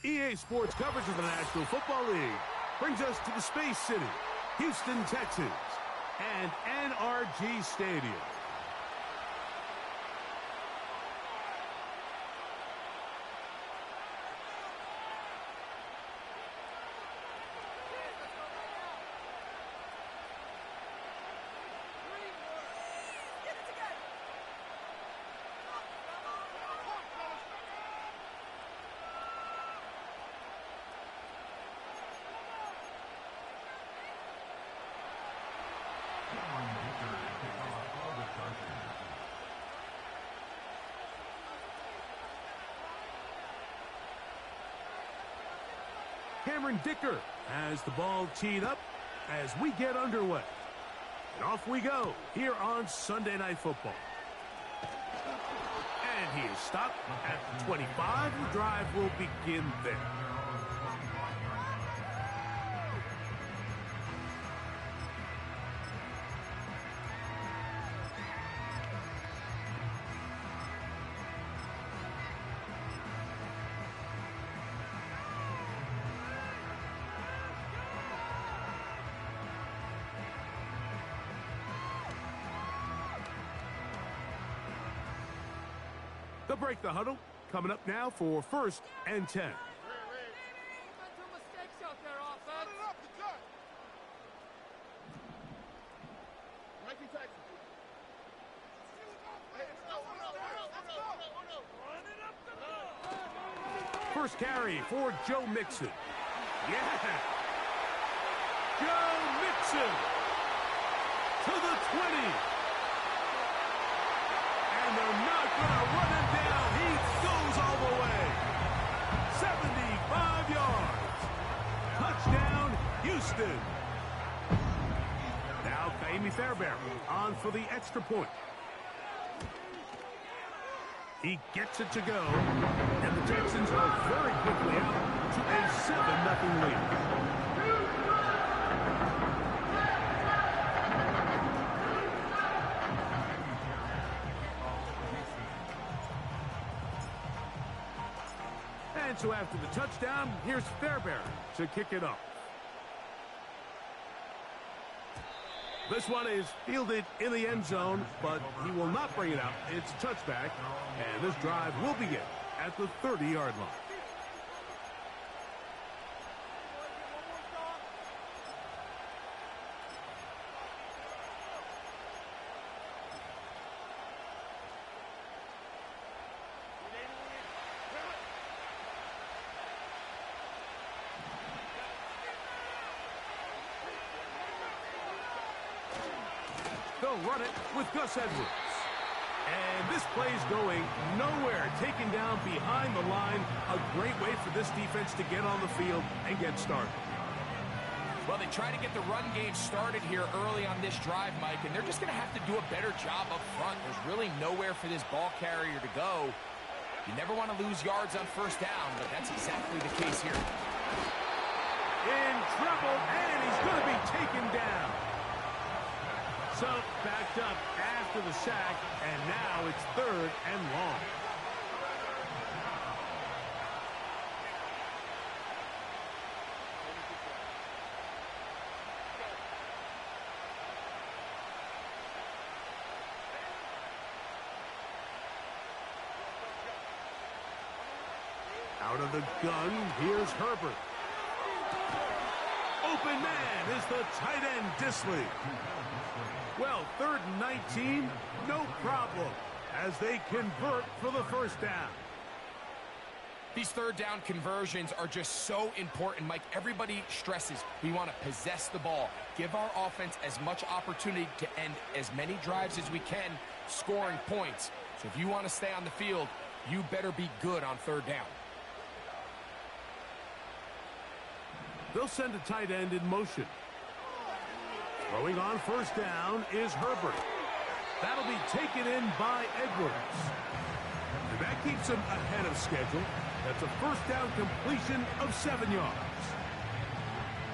EA Sports coverage of the National Football League brings us to the Space City, Houston, Texas, and NRG Stadium. Cameron Dicker has the ball teed up as we get underway. And off we go here on Sunday Night Football. And he is stopped at the 25. The drive will begin there. They'll break the huddle. Coming up now for 1st and 10. First carry for Joe Mixon. Yeah! Joe Mixon to the 20. And they're not going to run him down. He goes all the way. 75 yards. Touchdown, Houston. Now Kaimi Fairbairn on for the extra point. He gets it to go. And the Texans are very quickly out to a 7-0 lead. And so after the touchdown, here's Fairbairn to kick it off. This one is fielded in the end zone, but he will not bring it out. It's a touchback, and this drive will begin at the 30-yard line. They'll run it with Gus Edwards. And this play's going nowhere. Taken down behind the line. A great way for this defense to get on the field and get started. Well, they try to get the run game started here early on this drive, Mike, and they're just going to have to do a better job up front. There's really nowhere for this ball carrier to go. You never want to lose yards on first down, but that's exactly the case here. In trouble, and he's going to be taken down. So, backed up after the sack, and now it's 3rd and long. Out of the gun, here's Herbert. Open man is the tight end, Disley. Well, 3rd and 19, no problem, as they convert for the first down. These third down conversions are just so important, Mike. Everybody stresses we want to possess the ball, give our offense as much opportunity to end as many drives as we can, scoring points. So if you want to stay on the field, you better be good on 3rd down. They'll send a tight end in motion. Throwing on first down is Herbert. That'll be taken in by Edwards. And that keeps him ahead of schedule. That's a first down completion of 7 yards.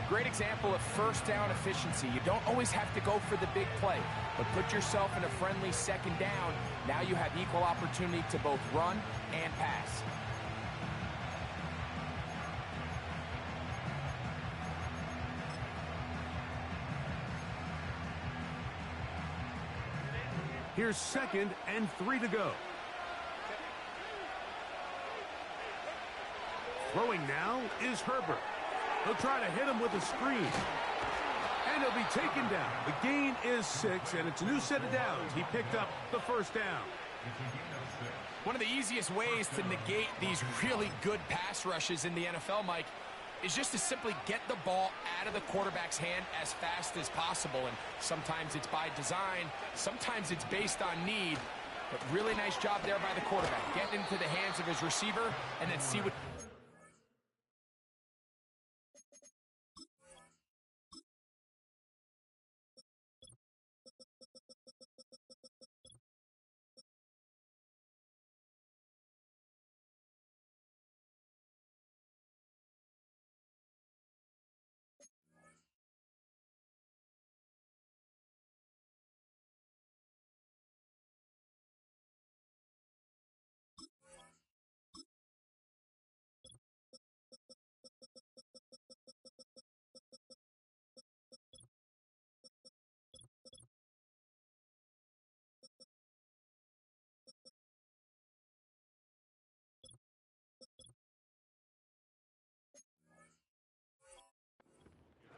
Great example of first down efficiency. You don't always have to go for the big play, but put yourself in a friendly 2nd down. Now you have equal opportunity to both run and pass. Here's 2nd and 3 to go. Throwing now is Herbert. He'll try to hit him with a screen. And he'll be taken down. The gain is 6, and it's a new set of downs. He picked up the first down. One of the easiest ways to negate these really good pass rushes in the NFL, Mike, is just to simply get the ball out of the quarterback's hand as fast as possible. And sometimes it's by design, sometimes it's based on need. But really nice job there by the quarterback. Getting into the hands of his receiver and then see what...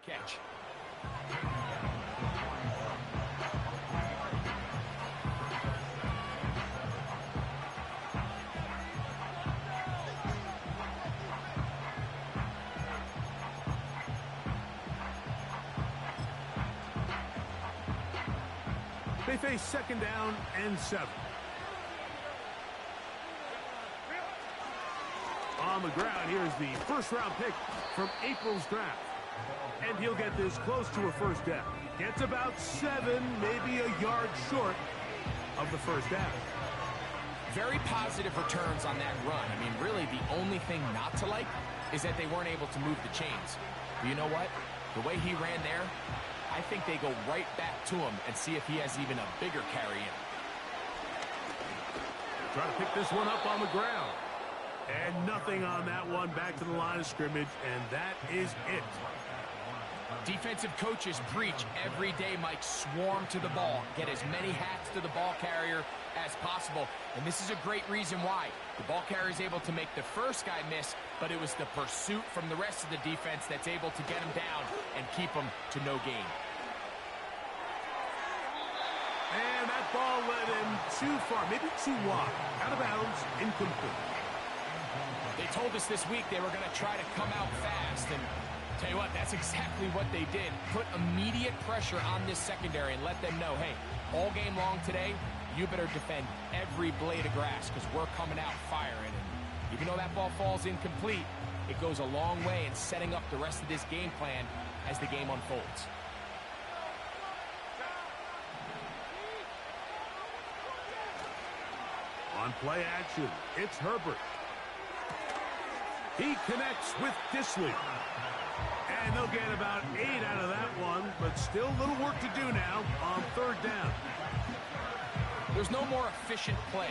catch. They face 2nd down and 7. On the ground, here's the first-round pick from April's draft. And he'll get this close to a first down. Gets about 7, maybe a yard short of the first down. Very positive returns on that run. I mean, really, the only thing not to like is that they weren't able to move the chains. But you know what? The way he ran there, I think they go right back to him and see if he has even a bigger carry in. Try to pick this one up on the ground. And nothing on that one. Back to the line of scrimmage, and that is it. Defensive coaches preach every day, Mike, swarm to the ball. Get as many hats to the ball carrier as possible. And this is a great reason why. The ball carrier is able to make the first guy miss, but it was the pursuit from the rest of the defense that's able to get him down and keep him to no gain. And that ball led him too far, maybe too wide. Out of bounds, incomplete. They told us this week they were going to try to come out fast, and tell you what, that's exactly what they did. Put immediate pressure on this secondary and let them know, hey, all game long today, you better defend every blade of grass because we're coming out firing. And even though that ball falls incomplete, it goes a long way in setting up the rest of this game plan as the game unfolds. On play action, it's Herbert. He connects with Disley. And they'll get about 8 out of that one, but still a little work to do now on 3rd down. There's no more efficient play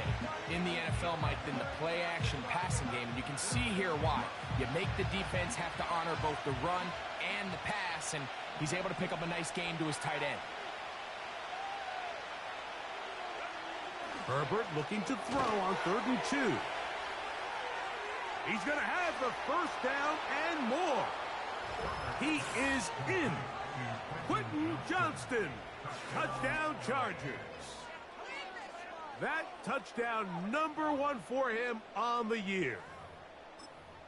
in the NFL, Mike, than the play-action passing game. And you can see here why. You make the defense have to honor both the run and the pass, and he's able to pick up a nice gain to his tight end. Herbert looking to throw on 3rd and 2. He's going to have the first down and more. He is in. Quentin Johnston. Touchdown Chargers. That touchdown #1 for him on the year.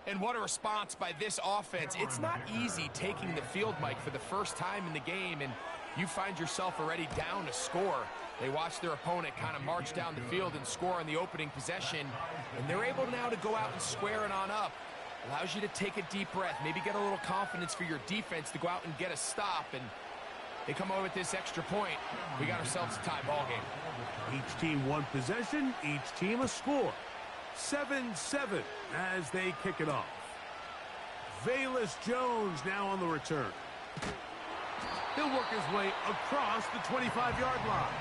And what a response by this offense. It's not easy taking the field, Mike, for the first time in the game, and you find yourself already down a score. They watch their opponent kind of march down the field and score on the opening possession, and they're able now to go out and square it on up. Allows you to take a deep breath, maybe get a little confidence for your defense to go out and get a stop, and they come over with this extra point. We got ourselves a tie ball game. Each team one possession, each team a score. 7-7 as they kick it off. Velus Jones now on the return. He'll work his way across the 25-yard line.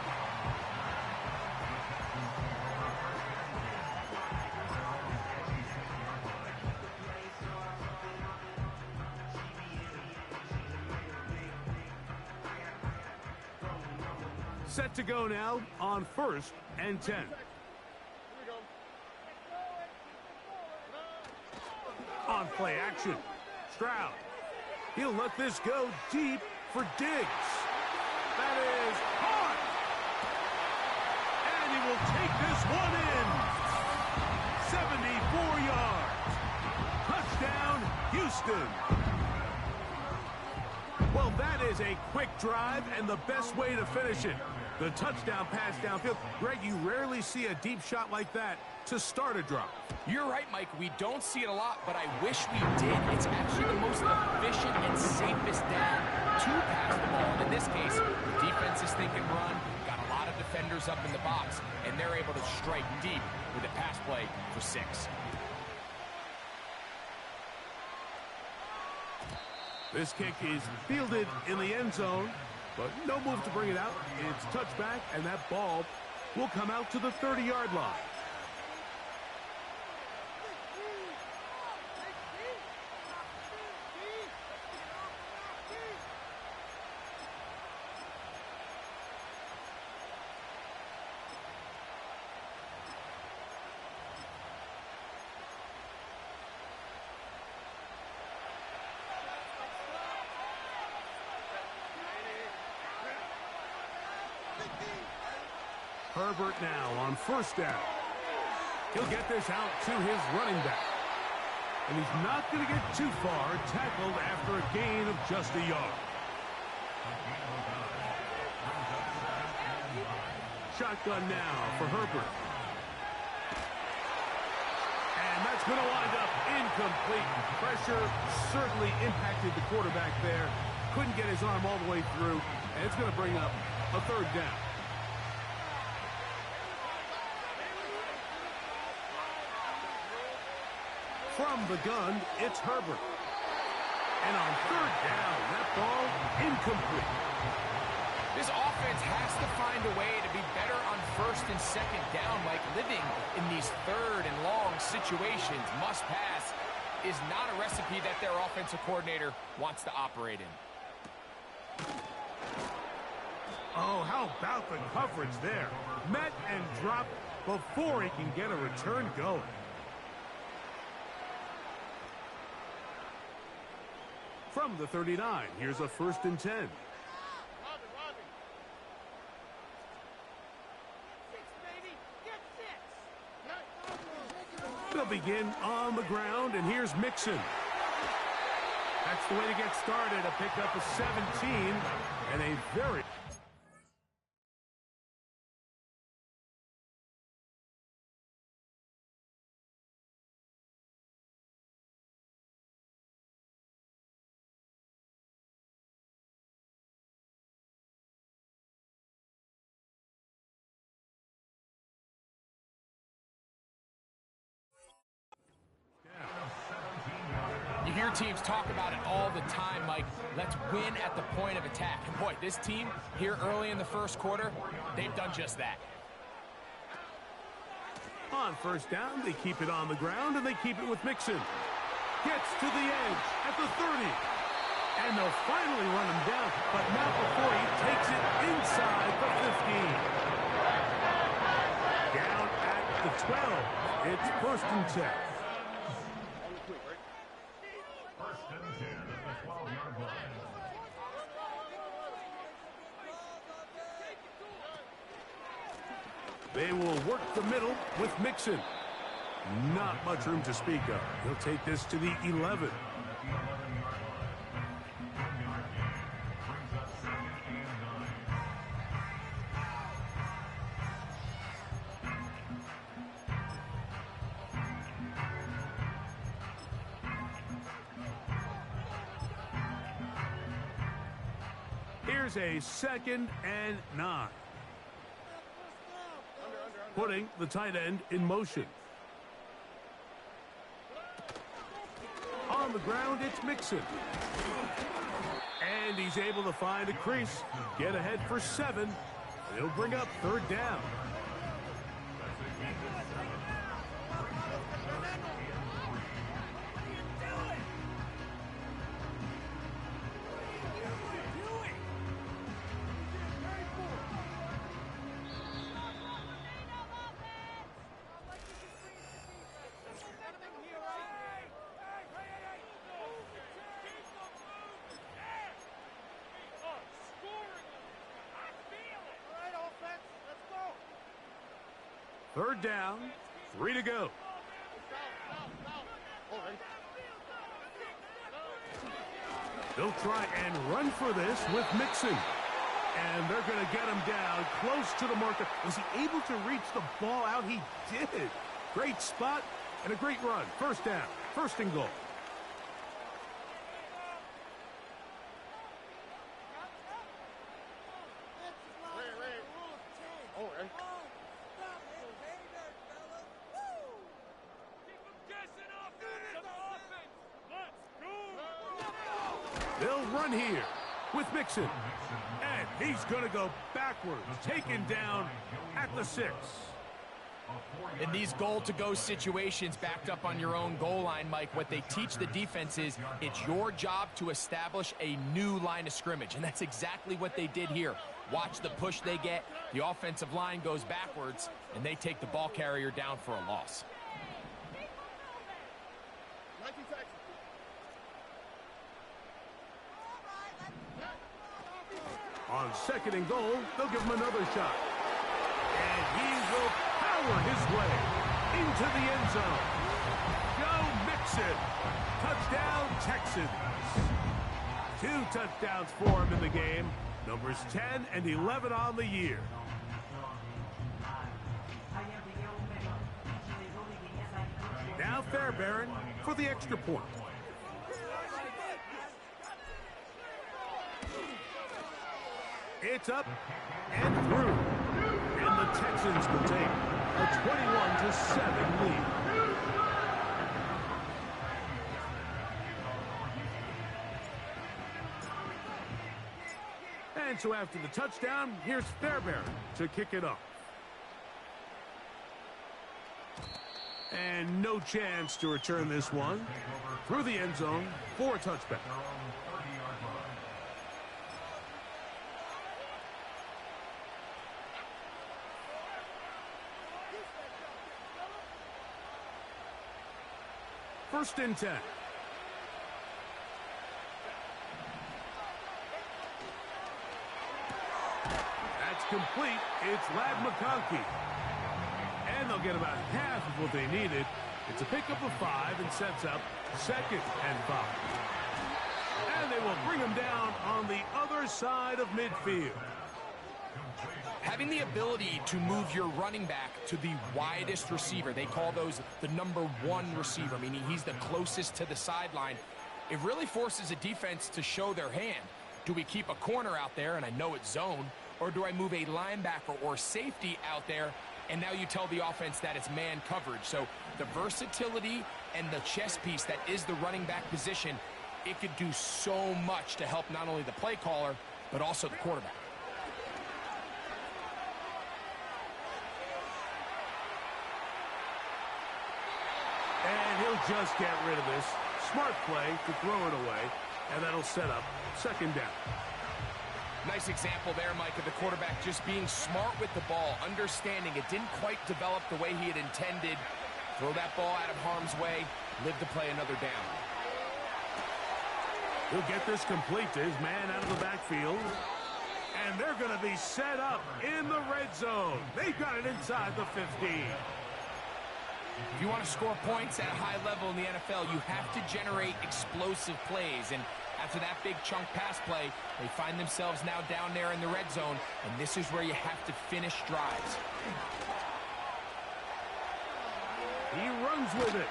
Set to go now on 1st and 10. On play action. Stroud. He'll let this go deep for Diggs. That is hard. And he will take this one in. 74 yards. Touchdown, Houston. Well, that is a quick drive and the best way to finish it. The touchdown pass downfield. Greg, you rarely see a deep shot like that to start a drive. You're right, Mike. We don't see it a lot, but I wish we did. It's actually the most efficient and safest down to pass the ball. And in this case, the defense is thinking run, got a lot of defenders up in the box, and they're able to strike deep with a pass play for 6. This kick is fielded in the end zone, but no move to bring it out. It's touchback, and that ball will come out to the 30-yard line. Herbert now on 1st down. He'll get this out to his running back. And he's not going to get too far, tackled after a gain of just a yard. Shotgun now for Herbert. And that's going to wind up incomplete. Pressure certainly impacted the quarterback there. Couldn't get his arm all the way through. And it's going to bring up a 3rd down. From the gun, it's Herbert. And on 3rd down, that ball incomplete. This offense has to find a way to be better on 1st and 2nd down, like living in these 3rd and long situations. Must pass is not a recipe that their offensive coordinator wants to operate in. Oh, how about the coverage there? Met and dropped before he can get a return going. From the 39, here's a 1st and 10. They'll begin on the ground, and here's Mixon. That's the way to get started. A pickup of 17 and a very... You hear teams talk about it all the time, Mike. Let's win at the point of attack. And boy, this team here early in the 1st quarter, they've done just that. On 1st down, they keep it on the ground, and they keep it with Mixon. Gets to the edge at the 30. And they'll finally run him down, but not before he takes it inside the 15. Down at the 12. It's 1st and 10. They will work the middle with Mixon. Not much room to speak of. He'll take this to the 11. Here's a 2nd and 9. Putting the tight end in motion. On the ground, it's Mixon. And he's able to find a crease. Get ahead for 7. He'll bring up 3rd down. Third down, 3 to go. They'll try and run for this with Mixon. And they're going to get him down close to the marker. Was he able to reach the ball out? He did. Great spot and a great run. First down, first and goal. They'll run here with Mixon. And he's going to go backwards, taken down at the 6. In these goal-to-go situations backed up on your own goal line, Mike, what they teach the defense is it's your job to establish a new line of scrimmage, and that's exactly what they did here. Watch the push they get. The offensive line goes backwards, and they take the ball carrier down for a loss. On second and goal, they'll give him another shot. And he will power his way into the end zone. Go Mixon. Touchdown, Texans. 2 touchdowns for him in the game. Numbers 10 and 11 on the year. Now Fairbairn for the extra point. It's up and through. And the Texans will take a 21-7 lead. And so after the touchdown, here's Fairbairn to kick it off. And no chance to return this one. Through the end zone for a touchback. First and 10. That's complete. It's Ladd McConkey. And they'll get about half of what they needed. It's a pickup of 5 and sets up second and 5. And they will bring him down on the other side of midfield. Having the ability to move your running back to the widest receiver, they call those the number 1 receiver, meaning he's the closest to the sideline. It really forces a defense to show their hand. Do we keep a corner out there, and I know it's zone, or do I move a linebacker or safety out there, and now you tell the offense that it's man coverage? So the versatility and the chess piece that is the running back position, it could do so much to help not only the play caller, but also the quarterback. And he'll just get rid of this. Smart play to throw it away, and that'll set up second down. Nice example there, Mike, of the quarterback just being smart with the ball, understanding it didn't quite develop the way he had intended. Throw that ball out of harm's way, live to play another down. He'll get this complete to his man out of the backfield. And they're going to be set up in the red zone. They've got it inside the 15. If you want to score points at a high level in the NFL, you have to generate explosive plays. And after that big chunk pass play, they find themselves now down there in the red zone. And this is where you have to finish drives. He runs with it.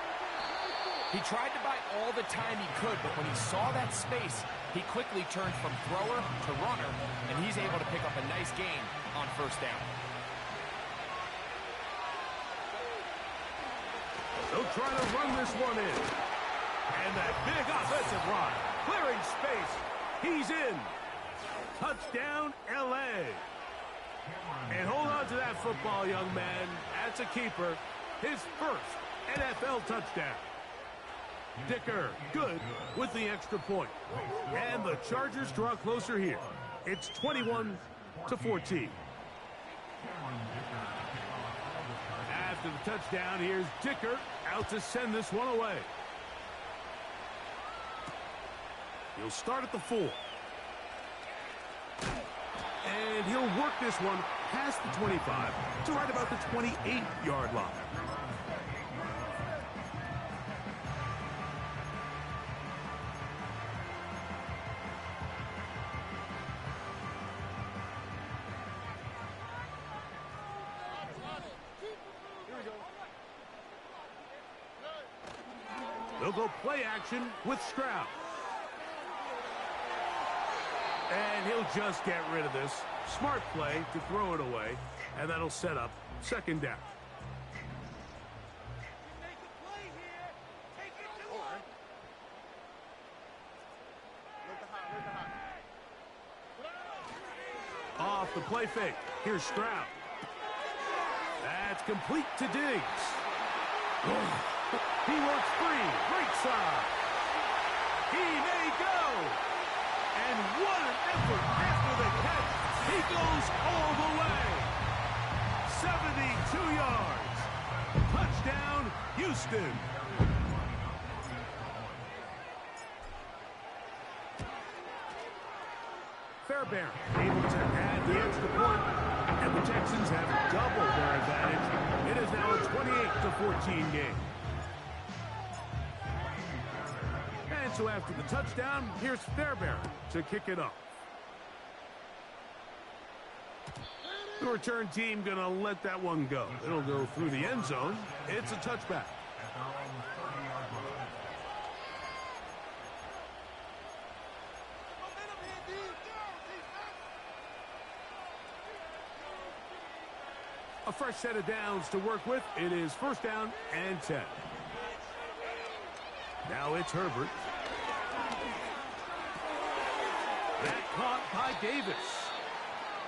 He tried to buy all the time he could, but when he saw that space, he quickly turned from thrower to runner, and he's able to pick up a nice gain on first down. They'll try to run this one in. And that big offensive line, clearing space. He's in. Touchdown, L.A. And hold on to that football, young man. That's a keeper. His first NFL touchdown. Dicker, good with the extra point. And the Chargers draw closer here. It's 21-14. After the touchdown, here's Dicker out to send this one away. He'll start at the 4. And he'll work this one past the 25 to right about the 28-yard line. They'll go play action with Stroud. And he'll just get rid of this. Smart play to throw it away. And that'll set up second down. Off the play fake. Here's Stroud. That's complete to Diggs. He works free. Right side. He may go. And what an effort after the catch. He goes all the way. 72 yards. Touchdown, Houston. Fairbairn able to add the extra point, and the Texans have doubled their advantage. It is now a 28-14 game. And so after the touchdown, here's Fairbairn to kick it off. The return team going to let that one go. It'll go through the end zone. It's a touchback. A fresh set of downs to work with. It is first down and 10. Now it's Herbert. That caught by Davis.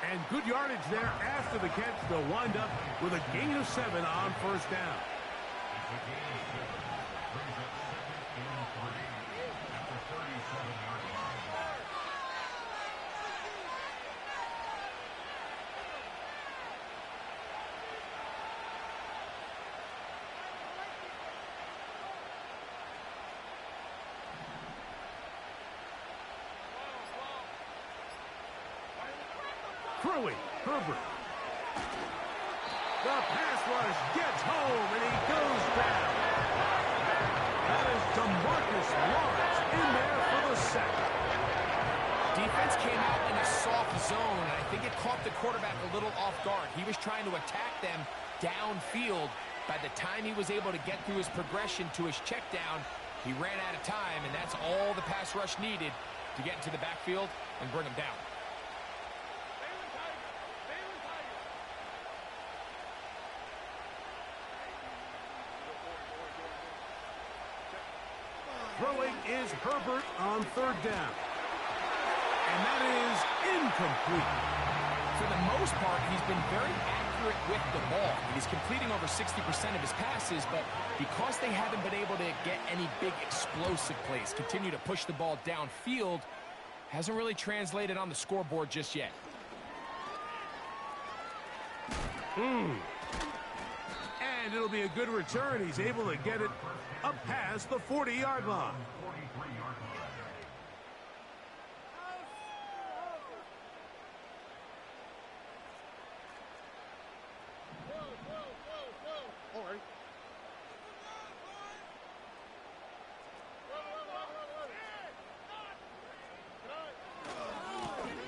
And good yardage there after the catch. They'll wind up with a gain of 7 on first down. Throwing, Herbert. The pass rush gets home, and he goes down. That is DeMarcus Lawrence in there for the sack. Defense came out in a soft zone, and I think it caught the quarterback a little off guard. He was trying to attack them downfield. By the time he was able to get through his progression to his check down, he ran out of time, and that's all the pass rush needed to get into the backfield and bring him down. Throwing is Herbert on third down. And that is incomplete. For the most part, he's been very accurate with the ball. He's completing over 60% of his passes, but because they haven't been able to get any big explosive plays, continue to push the ball downfield, hasn't really translated on the scoreboard just yet. And it'll be a good return. He's able to get it up past the 40-yard line.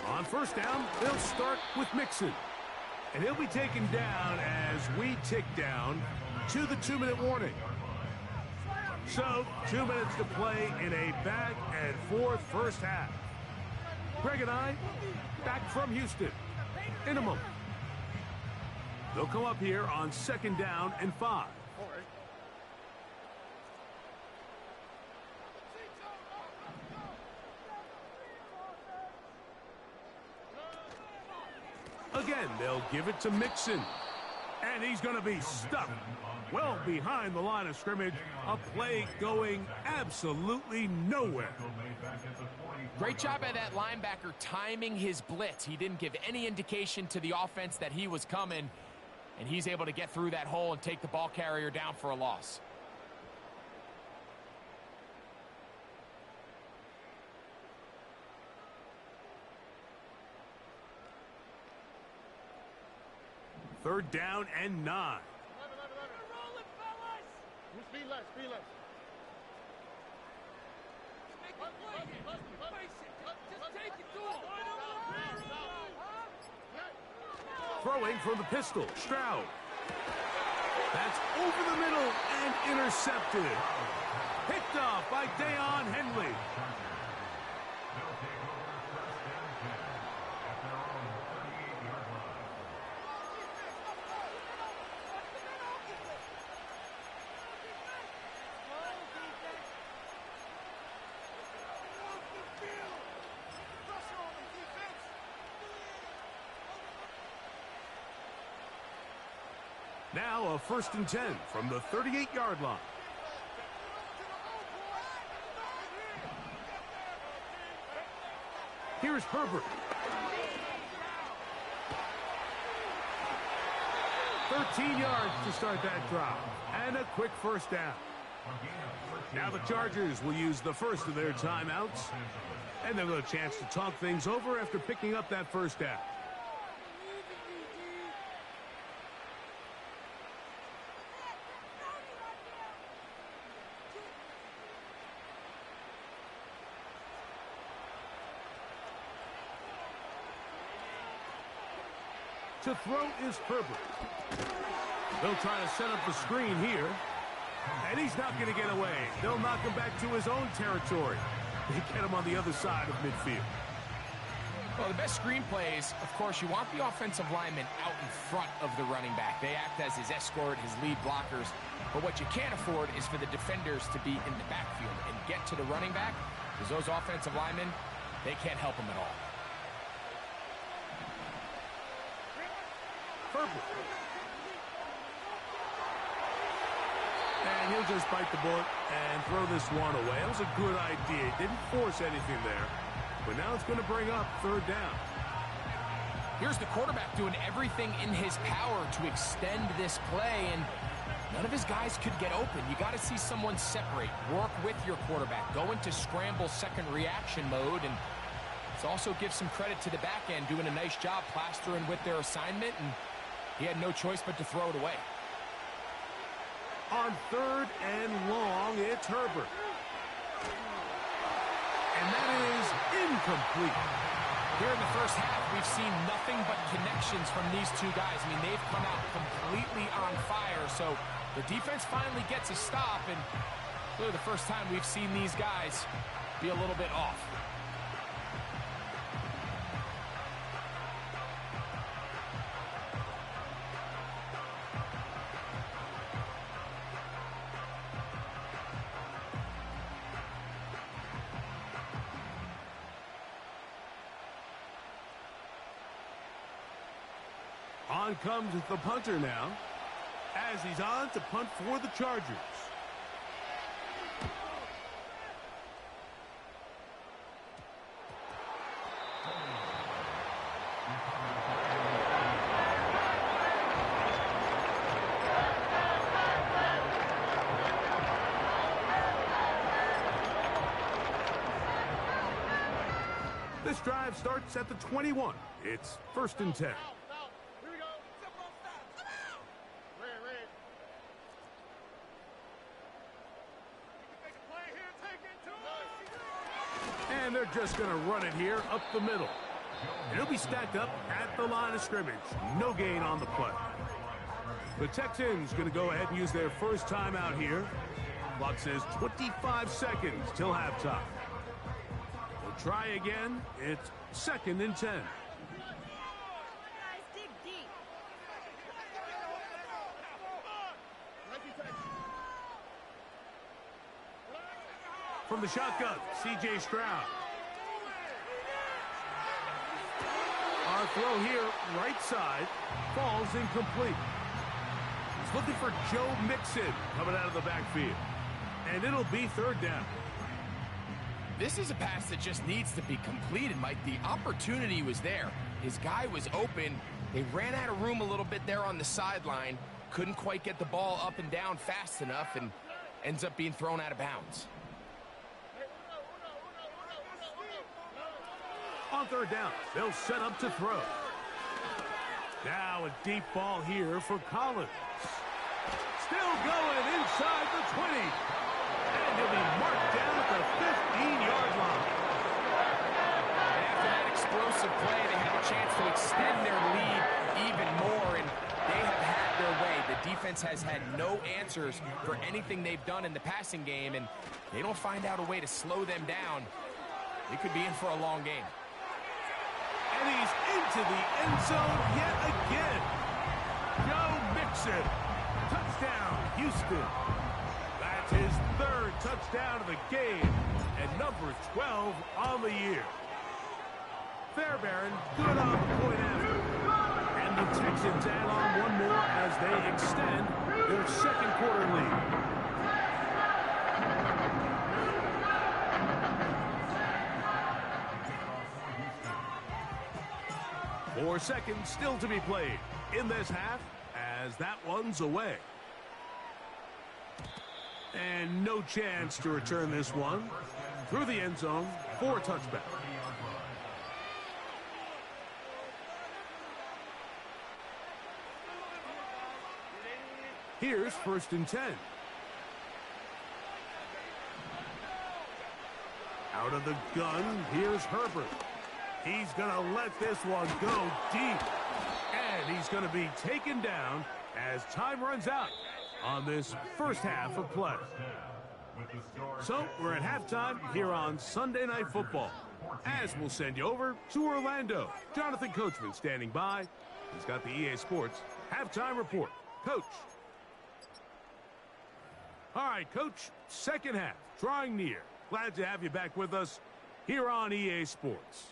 On first down, they'll start with Mixon. And he'll be taken down as we tick down to the 2-minute warning. So, 2 minutes to play in a back-and-forth first half. Greg and I, back from Houston in a moment. They'll come up here on second down and 5. Again, they'll give it to Mixon. And he's going to be stuck well behind the line of scrimmage. A play going absolutely nowhere. Great job by that linebacker timing his blitz. He didn't give any indication to the offense that he was coming. And he's able to get through that hole and take the ball carrier down for a loss. Third down and 9. Throwing from the pistol, Stroud. That's over the middle and intercepted. Picked off by Deion Henley. Now a 1st and 10 from the 38-yard line. Here's Herbert. 13 yards to start that drive. And a quick 1st down. Now the Chargers will use the first of their timeouts. And they'll have a chance to talk things over after picking up that 1st down. To throw is Herbert. They'll try to set up the screen here. And he's not going to get away. They'll knock him back to his own territory. They get him on the other side of midfield. Well, the best screen plays, of course, you want the offensive lineman out in front of the running back. They act as his escort, his lead blockers. But what you can't afford is for the defenders to be in the backfield and get to the running back, because those offensive linemen, they can't help him at all. Herbert. And he'll just bite the bullet and throw this one away. That was a good idea. Didn't force anything there. But now it's going to bring up 3rd down. Here's the quarterback doing everything in his power to extend this play, and none of his guys could get open. You got to see someone separate, work with your quarterback, go into scramble second reaction mode, and let's also give some credit to the back end doing a nice job plastering with their assignment, and he had no choice but to throw it away. On 3rd and long, it's Herbert. And that is incomplete. Here in the first half, we've seen nothing but connections from these two guys. I mean, they've come out completely on fire, so the defense finally gets a stop, and really the first time we've seen these guys be a little bit off. On comes the punter now, as he's on to punt for the Chargers. This drive starts at the 21. It's 1st and 10. And they're just going to run it here up the middle. And it'll be stacked up at the line of scrimmage. No gain on the play. The Texans going to go ahead and use their first timeout here. Clock says 25 seconds till halftime. They'll try again. It's 2nd and 10. From the shotgun, C.J. Stroud. Our throw here, right side, falls incomplete. He's looking for Joe Mixon coming out of the backfield. And it'll be 3rd down. This is a pass that just needs to be completed, Mike. The opportunity was there. His guy was open. They ran out of room a little bit there on the sideline. Couldn't quite get the ball up and down fast enough, and ends up being thrown out of bounds. On 3rd down, they'll set up to throw. Now a deep ball here for Collins. Still going inside the 20. And he'll be marked down at the 15-yard line. And after that explosive play, they had a chance to extend their lead even more, and they have had their way. The defense has had no answers for anything they've done in the passing game, and they don't find out a way to slow them down. They could be in for a long game. And he's into the end zone yet again. Joe Mixon. Touchdown, Houston. That's his third touchdown of the game and number 12 on the year. Fairbairn, good on the point after. And the Texans add on one more as they extend their second quarter lead. Four seconds still to be played in this half as that one's away. And no chance to return this one through the end zone for a touchback. Here's 1st and 10. Out of the gun, here's Herbert. He's going to let this one go deep. And he's going to be taken down as time runs out on this first half of play. So we're at halftime here on Sunday Night Football, as we'll send you over to Orlando. Jonathan Coachman standing by. He's got the EA Sports halftime report. Coach. All right, Coach, second half, drawing near. Glad to have you back with us here on EA Sports.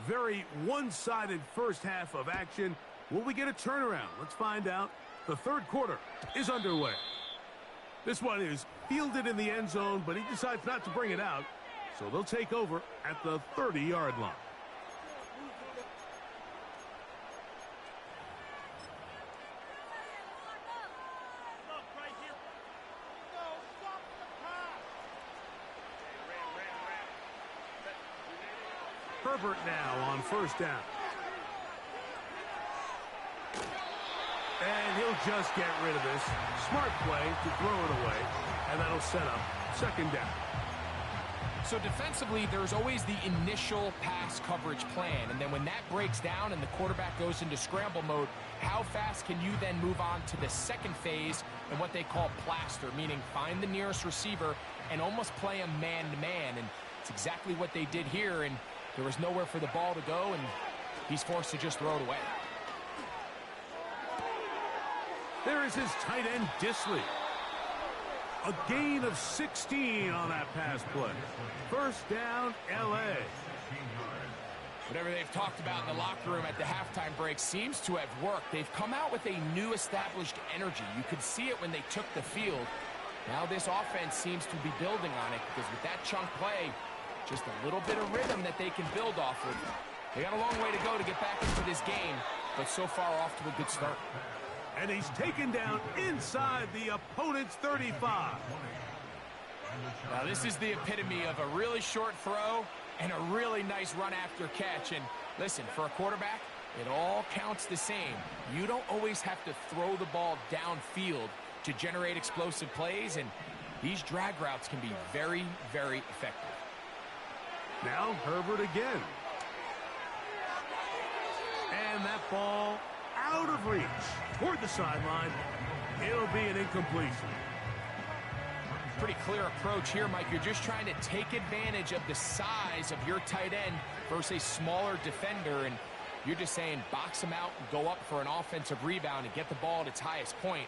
Very one-sided first half of action. Will we get a turnaround? Let's find out. The third quarter is underway. This one is fielded in the end zone, but he decides not to bring it out. So they'll take over at the 30-yard line. Herbert now on first down. And he'll just get rid of this. Smart play to throw it away, and that'll set up second down. So defensively, there's always the initial pass coverage plan, and then when that breaks down and the quarterback goes into scramble mode, how fast can you then move on to the second phase and what they call plaster, meaning find the nearest receiver and almost play a man-to-man, and it's exactly what they did here, and there was nowhere for the ball to go, and he's forced to just throw it away. There is his tight end, Disley. A gain of 16 on that pass play. First down, L.A. Whatever they've talked about in the locker room at the halftime break seems to have worked. They've come out with a new established energy. You could see it when they took the field. Now this offense seems to be building on it because with that chunk play, just a little bit of rhythm that they can build off of. They got a long way to go to get back into this game, but so far off to a good start. And he's taken down inside the opponent's 35. Now this is the epitome of a really short throw and a really nice run after catch. And listen, for a quarterback, it all counts the same. You don't always have to throw the ball downfield to generate explosive plays, and these drag routes can be very, very effective. Now Herbert again. And that ball out of reach toward the sideline. It'll be an incompletion. Pretty clear approach here, Mike. You're just trying to take advantage of the size of your tight end versus a smaller defender, and you're just saying box him out and go up for an offensive rebound and get the ball at its highest point.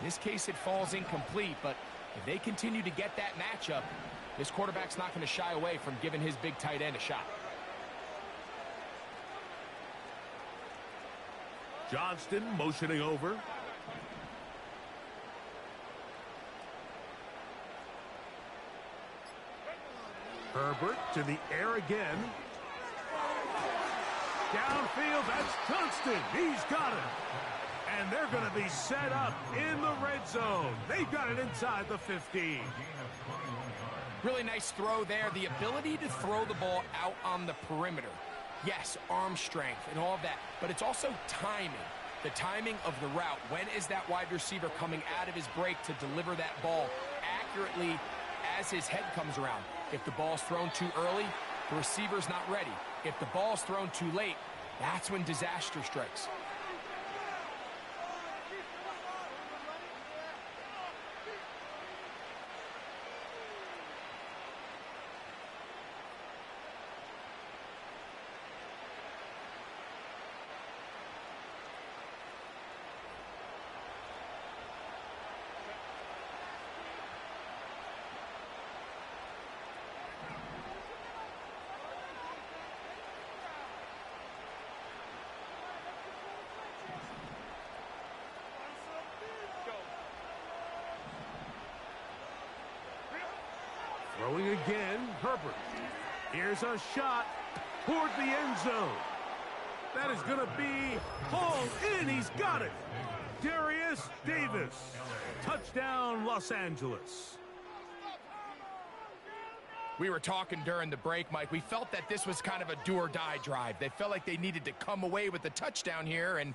In this case, it falls incomplete, but if they continue to get that matchup, this quarterback's not going to shy away from giving his big tight end a shot. Johnston motioning over. Herbert to the air again. Downfield, that's Johnston. He's got it. And they're going to be set up in the red zone. They've got it inside the 15. Really nice throw there. The ability to throw the ball out on the perimeter. Yes, arm strength and all of that, but it's also timing. The timing of the route. When is that wide receiver coming out of his break to deliver that ball accurately as his head comes around? If the ball's thrown too early, the receiver's not ready. If the ball's thrown too late, that's when disaster strikes. Throwing again, Herbert. Here's a shot toward the end zone. That is going to be hauled in. He's got it. Darius Davis. Touchdown, Los Angeles. We were talking during the break, Mike. We felt that this was kind of a do-or-die drive. They felt like they needed to come away with the touchdown here, and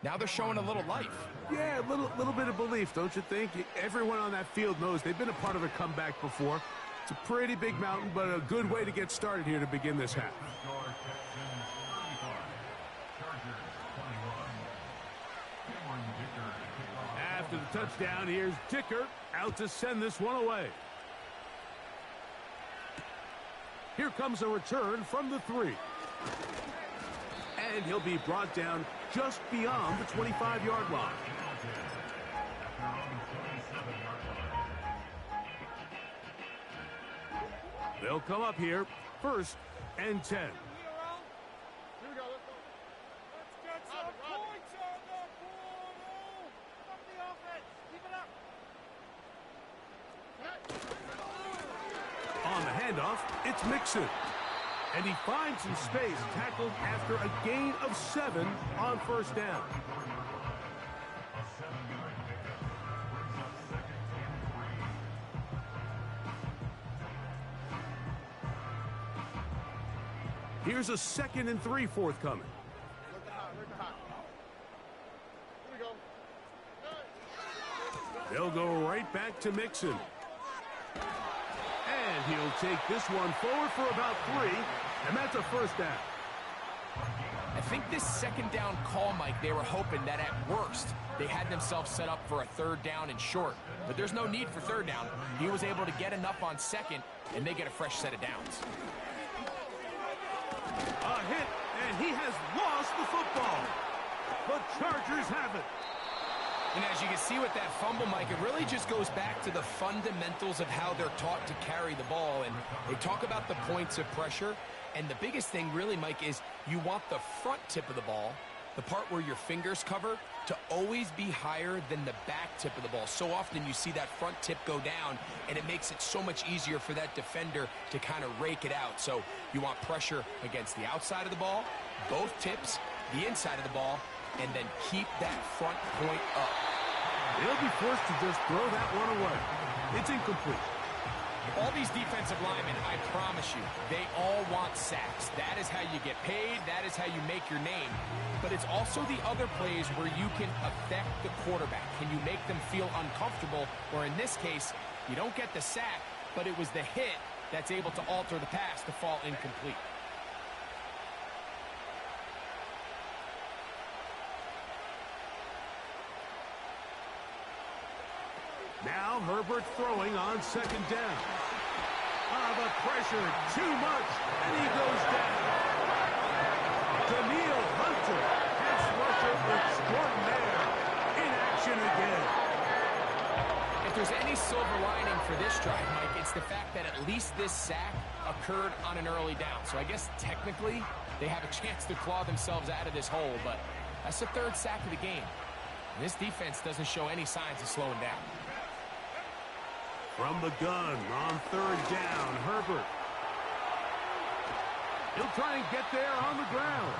now they're showing a little life. Yeah, a little bit of belief, don't you think? Everyone on that field knows they've been a part of a comeback before. It's a pretty big mountain, but a good way to get started here to begin this half. After the touchdown, here's Dicker out to send this one away. Here comes a return from the 3. And he'll be brought down just beyond the 25-yard line. They'll come up here, 1st and 10. Here we go, let's go. Let's get some points on the board. Up the offense. Keep it up. On the handoff, it's Mixon. And he finds some space, tackled after a gain of 7 on 1st down. Here's a 2nd and 3 forthcoming. They'll go right back to Mixon. And he'll take this one forward for about 3, and that's a 1st down. I think this 2nd down call, Mike, they were hoping that at worst they had themselves set up for a 3rd down and short. But there's no need for 3rd down. He was able to get enough on 2nd, and they get a fresh set of downs. A hit, and he has lost the football. The Chargers have it. And as you can see with that fumble, Mike, it really just goes back to the fundamentals of how they're taught to carry the ball. And they talk about the points of pressure. And the biggest thing really, Mike, is you want the front tip of the ball, the part where your fingers cover, to always be higher than the back tip of the ball. So often you see that front tip go down, and it makes it so much easier for that defender to kind of rake it out. So you want pressure against the outside of the ball, both tips, the inside of the ball, and then keep that front point up. They'll be forced to just throw that one away. It's incomplete. All these defensive linemen, I promise you, they all want sacks. That is how you get paid. That is how you make your name. But it's also the other plays where you can affect the quarterback. Can you make them feel uncomfortable? Or in this case, you don't get the sack, but it was the hit that's able to alter the pass to fall incomplete. Now Herbert throwing on 2nd down. The pressure, too much, and he goes down. Daniil Hunter, pass rusher extraordinaire, in action again. If there's any silver lining for this drive, Mike, it's the fact that at least this sack occurred on an early down. So I guess technically they have a chance to claw themselves out of this hole, but that's the 3rd sack of the game. And this defense doesn't show any signs of slowing down. From the gun on 3rd down, Herbert. He'll try and get there on the ground.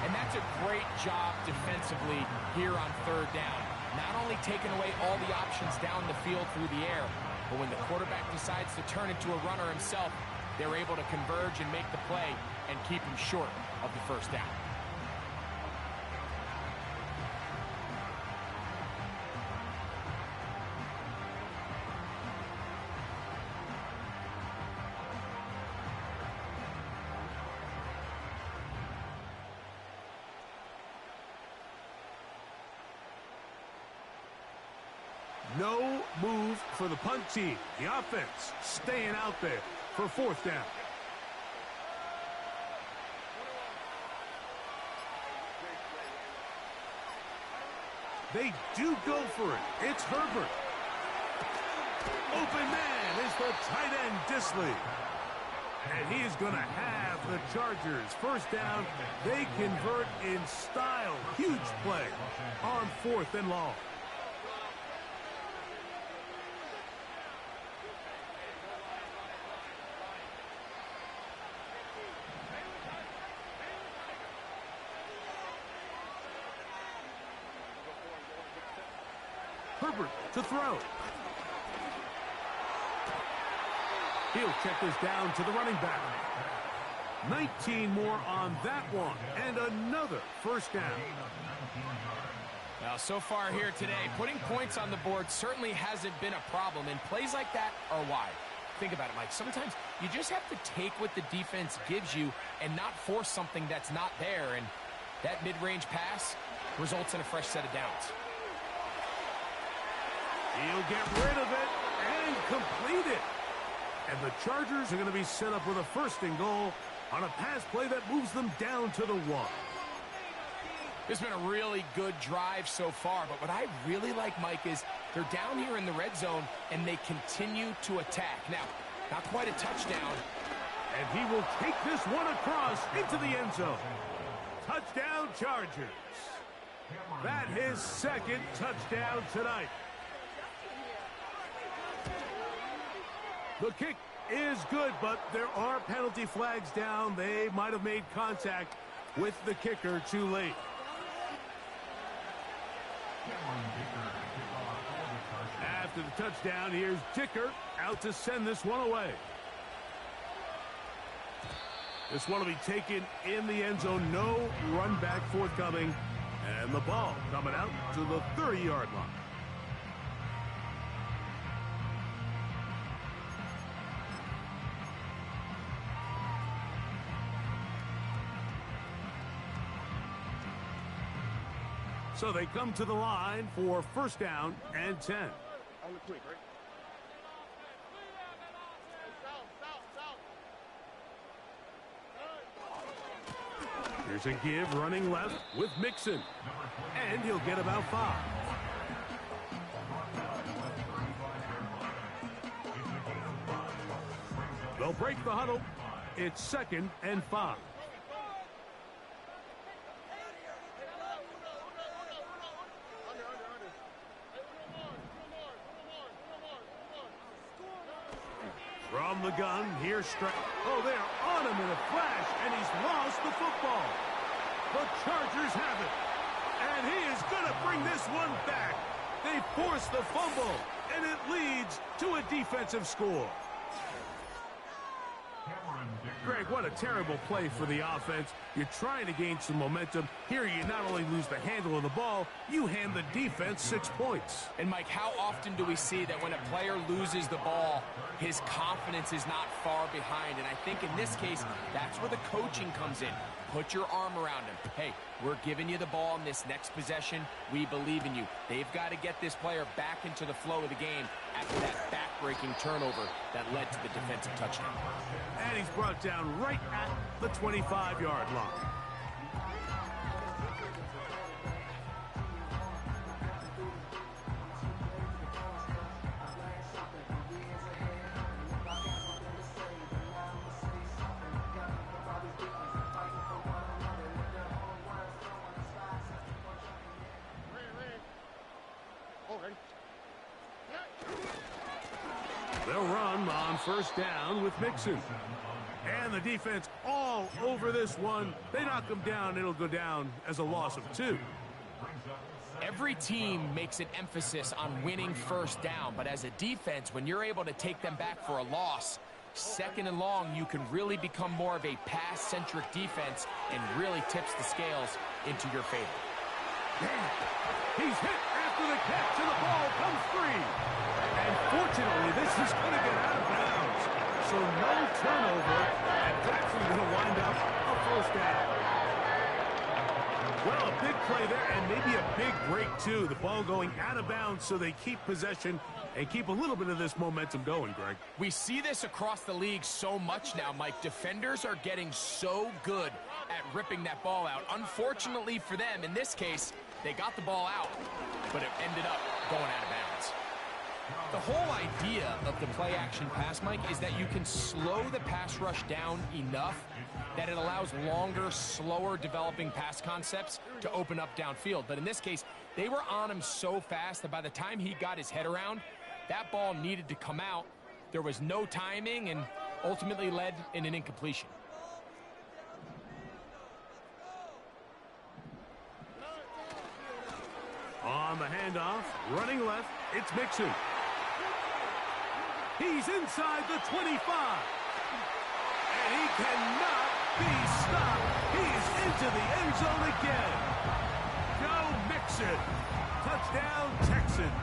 And that's a great job defensively here on third down. Not only taking away all the options down the field through the air, but when the quarterback decides to turn into a runner himself, they're able to converge and make the play and keep him short of the first down. No move for the punt team. The offense staying out there for fourth down. They do go for it. It's Herbert. Open man is the tight end, Disley. And he is going to have the Chargers. First down, they convert in style. Huge play on fourth and long. Herbert to throw. He'll check this down to the running back. 19 more on that one. And another first down. Well, so far here today, putting points on the board certainly hasn't been a problem. And plays like that are why. Think about it, Mike. Sometimes you just have to take what the defense gives you and not force something that's not there. And that mid-range pass results in a fresh set of downs. He'll get rid of it and complete it. And the Chargers are going to be set up with a first and goal on a pass play that moves them down to the 1. This has been a really good drive so far, but what I really like, Mike, is they're down here in the red zone and they continue to attack. Now, not quite a touchdown. And he will take this one across into the end zone. Touchdown, Chargers. That his second touchdown tonight. The kick is good, but there are penalty flags down. They might have made contact with the kicker too late. After the touchdown, here's Dicker out to send this one away. This one will be taken in the end zone. No run back forthcoming. And the ball coming out to the 30-yard line. So they come to the line for first down and 10. Here's a give running left with Mixon. And he'll get about 5. They'll break the huddle. It's 2nd and 5. From the gun, here's Strike. Oh, they're on him in a flash, and he's lost the football. The Chargers have it. And he is going to bring this one back. They force the fumble, and it leads to a defensive score. Greg, what a terrible play for the offense. You're trying to gain some momentum. Here you not only lose the handle of the ball, you hand the defense 6 points. And, Mike, how often do we see that when a player loses the ball, his confidence is not far behind? And I think in this case, that's where the coaching comes in. Put your arm around him. Hey, we're giving you the ball in this next possession. We believe in you. They've got to get this player back into the flow of the game after that back-breaking turnover that led to the defensive touchdown. And he's brought down right at the 25-yard line. They'll run on first down with Mixon. And the defense all over this one. They knock them down. It'll go down as a loss of 2. Every team makes an emphasis on winning first down, but as a defense, when you're able to take them back for a loss, 2nd and long, you can really become more of a pass-centric defense and really tips the scales into your favor. He's hit after the catch, and the ball comes free. And fortunately, this is going to get out of bounds. So no turnover, and Texans going to wind up a first down. Well, a big play there, and maybe a big break, too. The ball going out of bounds, so they keep possession and keep a little bit of this momentum going, Greg. We see this across the league so much now, Mike. Defenders are getting so good at ripping that ball out. Unfortunately for them, in this case, they got the ball out, but it ended up going out of bounds. The whole idea of the play-action pass, Mike, is that you can slow the pass rush down enough that it allows longer, slower developing pass concepts to open up downfield. But in this case, they were on him so fast that by the time he got his head around, that ball needed to come out. There was no timing and ultimately led in an incompletion. On the handoff, running left, it's Mixon. He's inside the 25. And he cannot be stopped. He's into the end zone again. Joe Mixon. Touchdown, Texans.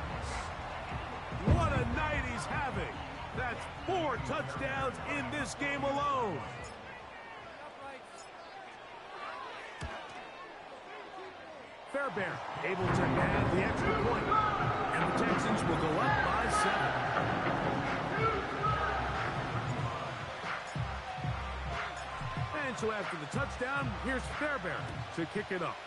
What a night he's having. That's 4 touchdowns in this game alone. Fairbairn able to add the extra point. And the Texans will go up by 7. And so after the touchdown, here's Fairbairn to kick it off.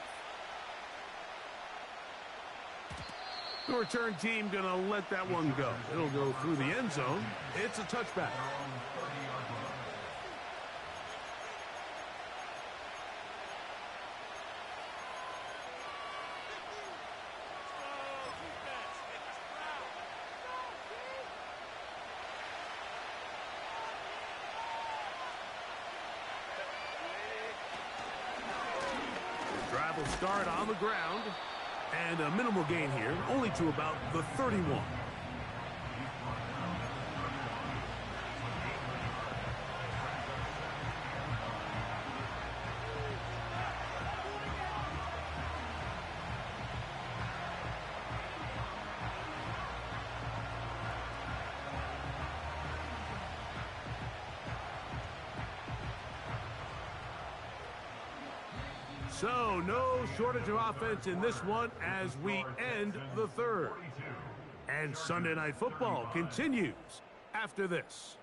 The return team going to let that one go. It'll go through the end zone. It's a touchback. Drive will start on the ground. And a minimal gain here, only to about the 31. So, no shortage of offense in this one as we end the third. And Sunday Night Football continues after this.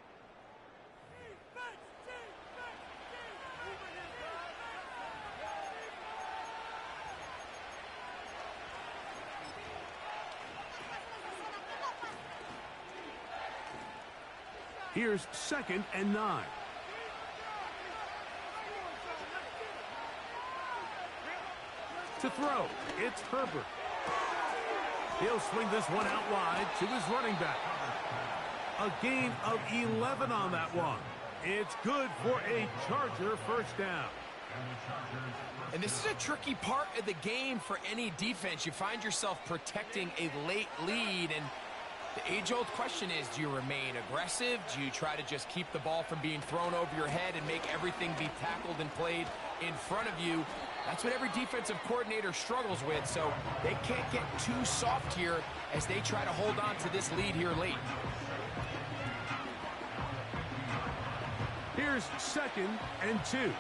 Here's 2nd and 9. To throw, it's Herbert. He'll swing this one out wide to his running back. A gain of 11 on that one. It's good for a Charger first down. And this is a tricky part of the game for any defense. You find yourself protecting a late lead, and the age-old question is, do you remain aggressive? Do you try to just keep the ball from being thrown over your head and make everything be tackled and played in front of you? That's what every defensive coordinator struggles with, so they can't get too soft here as they try to hold on to this lead here late. Here's 2nd and 2.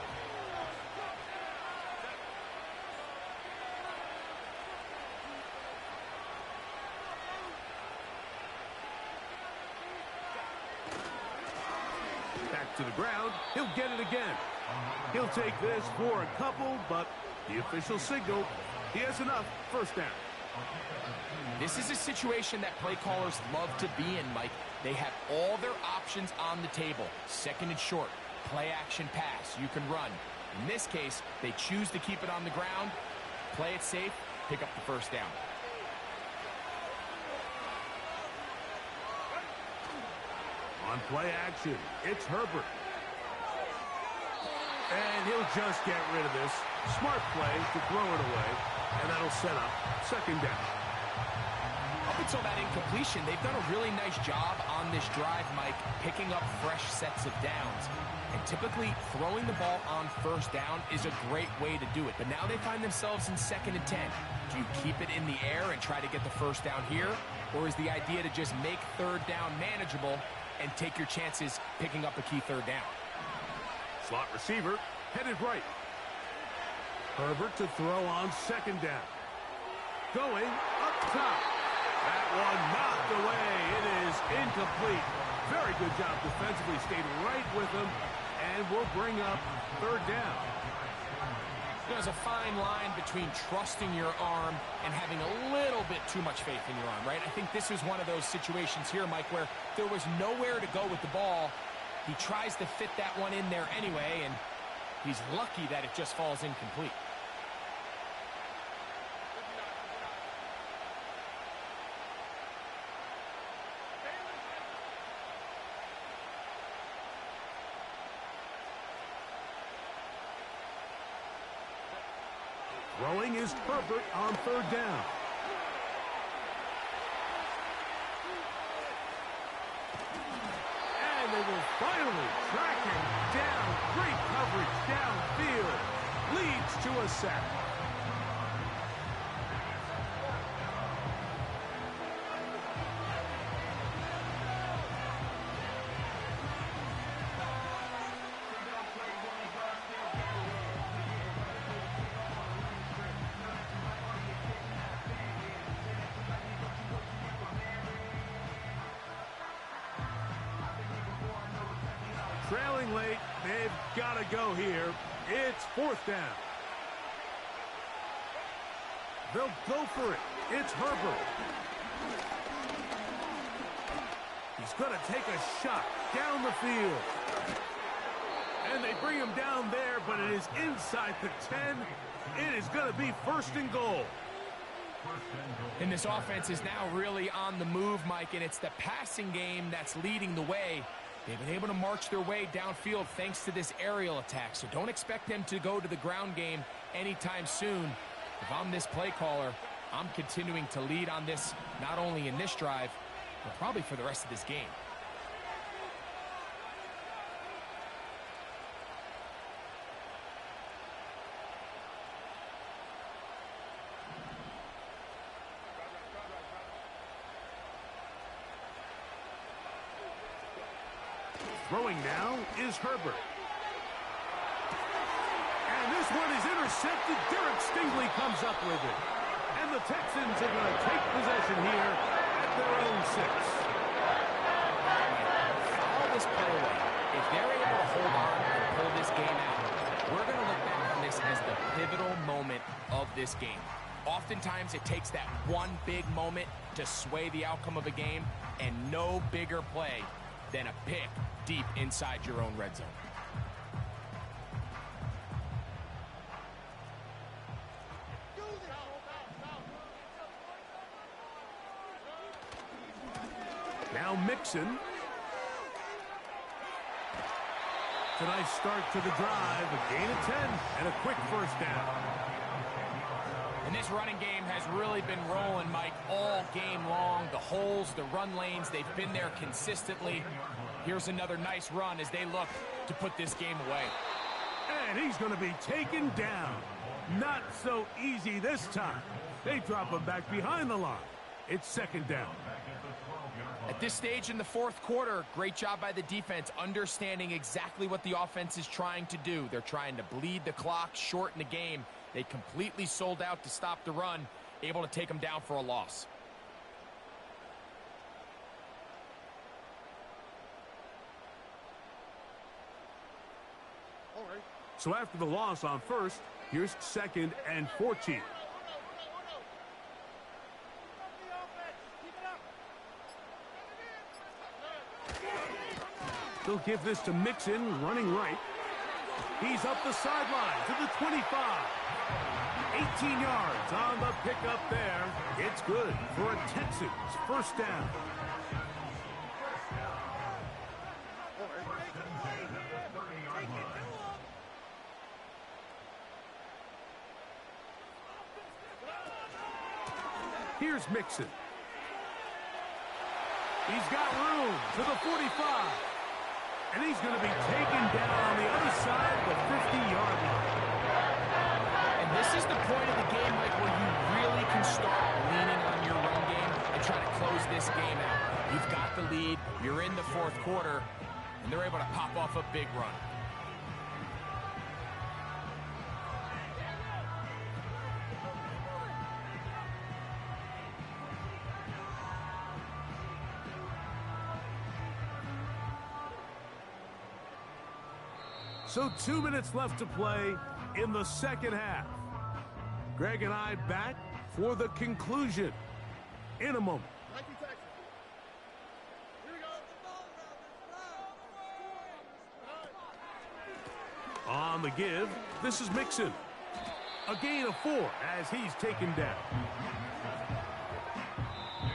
Back to the ground. He'll get it again. He'll take this for a couple, but the official signal, he has enough. First down. This is a situation that play callers love to be in, Mike. They have all their options on the table. 2nd and short, play action pass, you can run. In this case, they choose to keep it on the ground, play it safe, pick up the first down. On play action, it's Herbert. And he'll just get rid of this. Smart play to throw it away. And that'll set up second down. Up until that incompletion, they've done a really nice job on this drive, Mike, picking up fresh sets of downs. And typically, throwing the ball on first down is a great way to do it. But now they find themselves in 2nd and 10. Do you keep it in the air and try to get the first down here? Or is the idea to just make 3rd down manageable and take your chances picking up a key 3rd down? Slot receiver headed right. Herbert to throw on 2nd down. Going up top. That one knocked away. It is incomplete. Very good job defensively. Stayed right with him. And will bring up 3rd down. There's a fine line between trusting your arm and having a little bit too much faith in your arm, right? I think this is one of those situations here, Mike, where there was nowhere to go with the ball. He tries to fit that one in there anyway, and he's lucky that it just falls incomplete. Throwing is Herbert on 3rd down. And they will finally track him down. Great coverage downfield. Leads to a sack. Trailing late, they've got to go here. It's 4th down. They'll go for it. It's Herbert. He's going to take a shot down the field. And they bring him down there, but it is inside the 10. It is going to be 1st and goal. And this offense is now really on the move, Mike, and it's the passing game that's leading the way. They've been able to march their way downfield thanks to this aerial attack, so don't expect them to go to the ground game anytime soon. If I'm this play caller, I'm continuing to lead on this, not only in this drive, but probably for the rest of this game. Throwing now is Herbert. And this one is intercepted. Derek Stingley comes up with it. And the Texans are going to take possession here at their own 6. Follow this play away. If they're able to hold on and pull this game out, we're going to look back on this as the pivotal moment of this game. Oftentimes, it takes that one big moment to sway the outcome of a game, and no bigger play than a pick deep inside your own red zone. Now Mixon. It's a nice start to the drive. A gain of 10 and a quick 1st down. And this running game has really been rolling, Mike, all game long. The holes, the run lanes, they've been there consistently. Here's another nice run as they look to put this game away. And he's going to be taken down. Not so easy this time. They drop him back behind the line. It's 2nd down. At this stage in the 4th quarter, great job by the defense, understanding exactly what the offense is trying to do. They're trying to bleed the clock, shorten the game. They completely sold out to stop the run, able to take them down for a loss. So after the loss on 1st, here's 2nd and 14. They'll give this to Mixon, running right. He's up the sideline to the 25. 18 yards on the pickup there. It's good for a Texans 1st down. Here's Mixon. He's got room to the 45. And he's going to be taken down on the other side of the 50-yard line. And this is the point of the game, Mike, where you really can start leaning on your run game and try to close this game out. You've got the lead. You're in the fourth quarter, and they're able to pop off a big run. So 2 minutes left to play in the second half. Greg and I back for the conclusion in a moment. On the give, this is Mixon. A gain of 4 as he's taken down.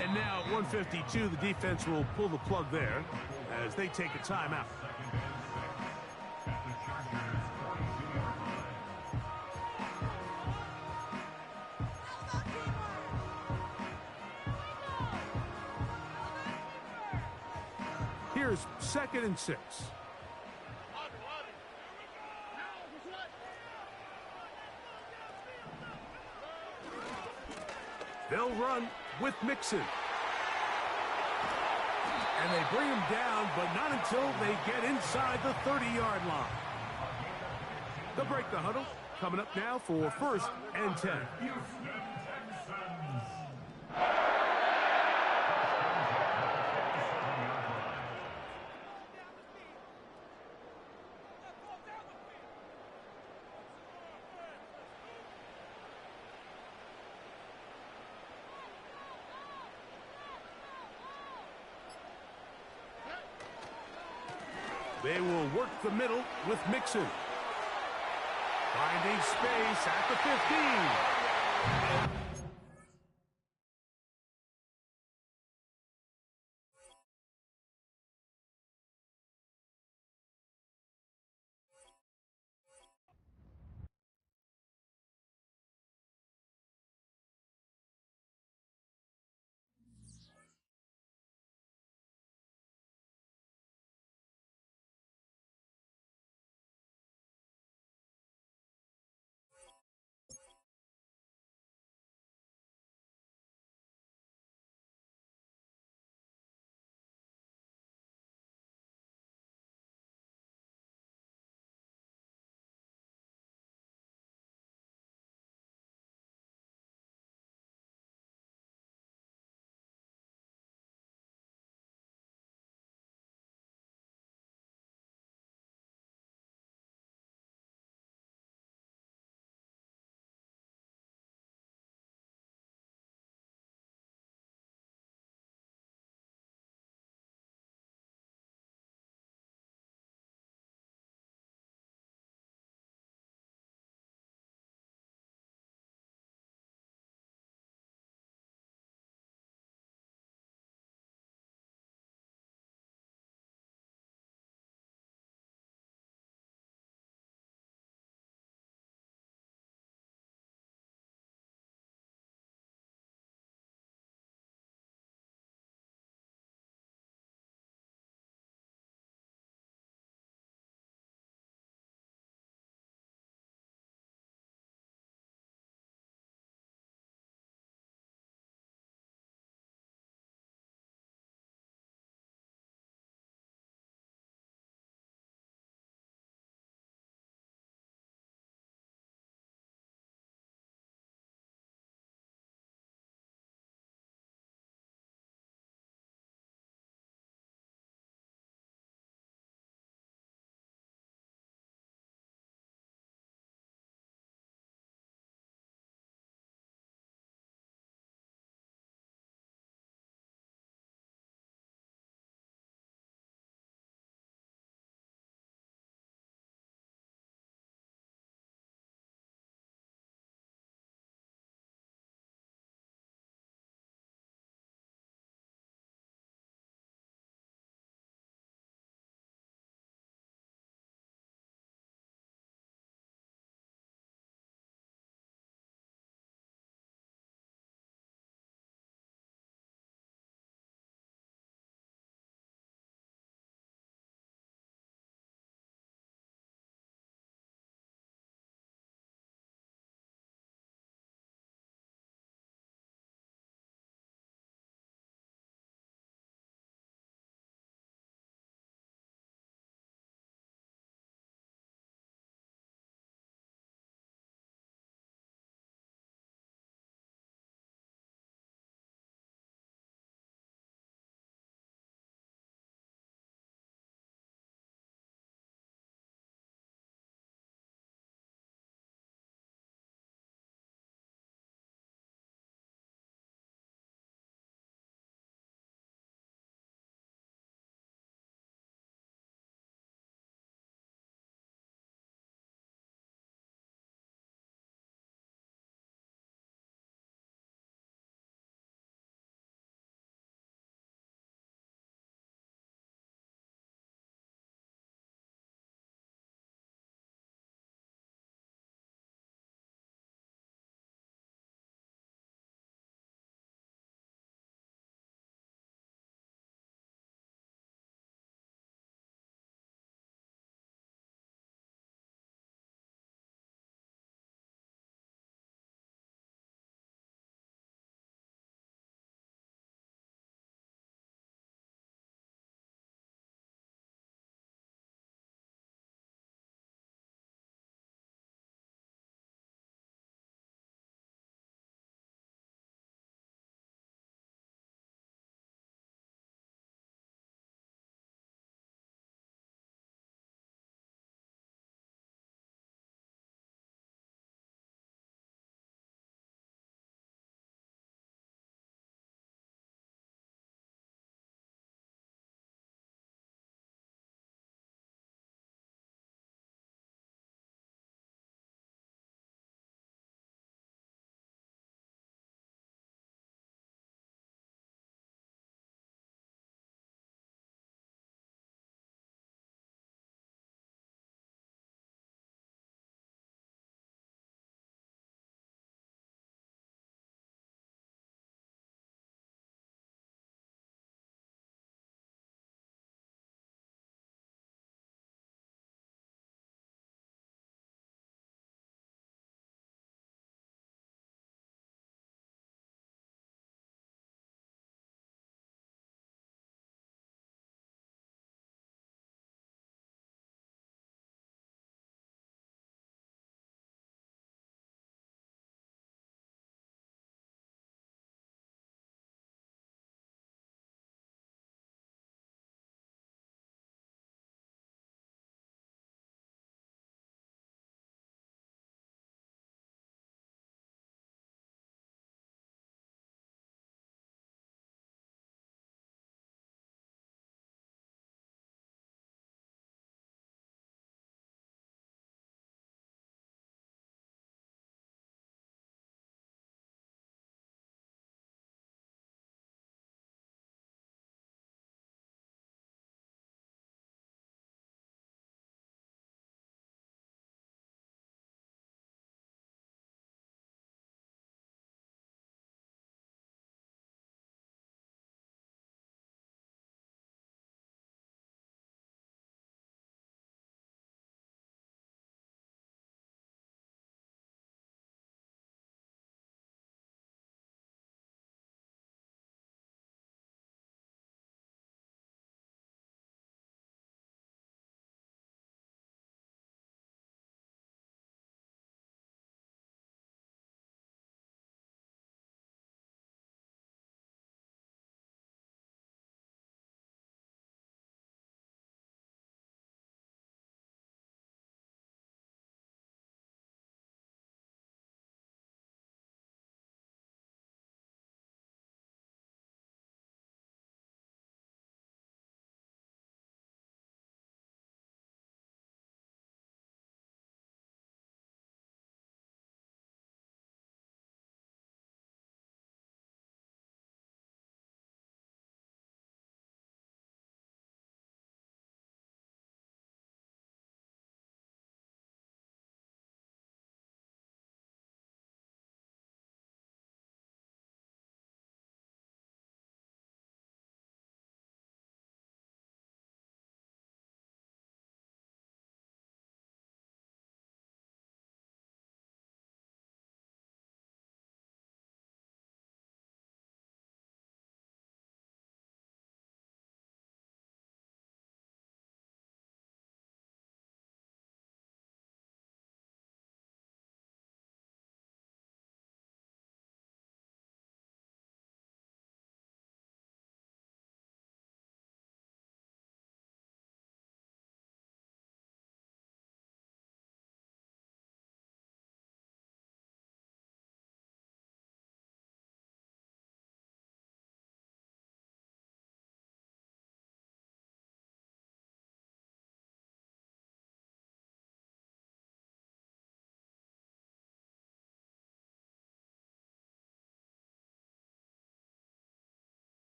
And now at 152, the defense will pull the plug there as they take a timeout. Here's 2nd and 6. They'll run with Mixon. And they bring him down, but not until they get inside the 30-yard line. They'll break the huddle. Coming up now for 1st and 10. They will work the middle with Mixon. Finding space at the 15.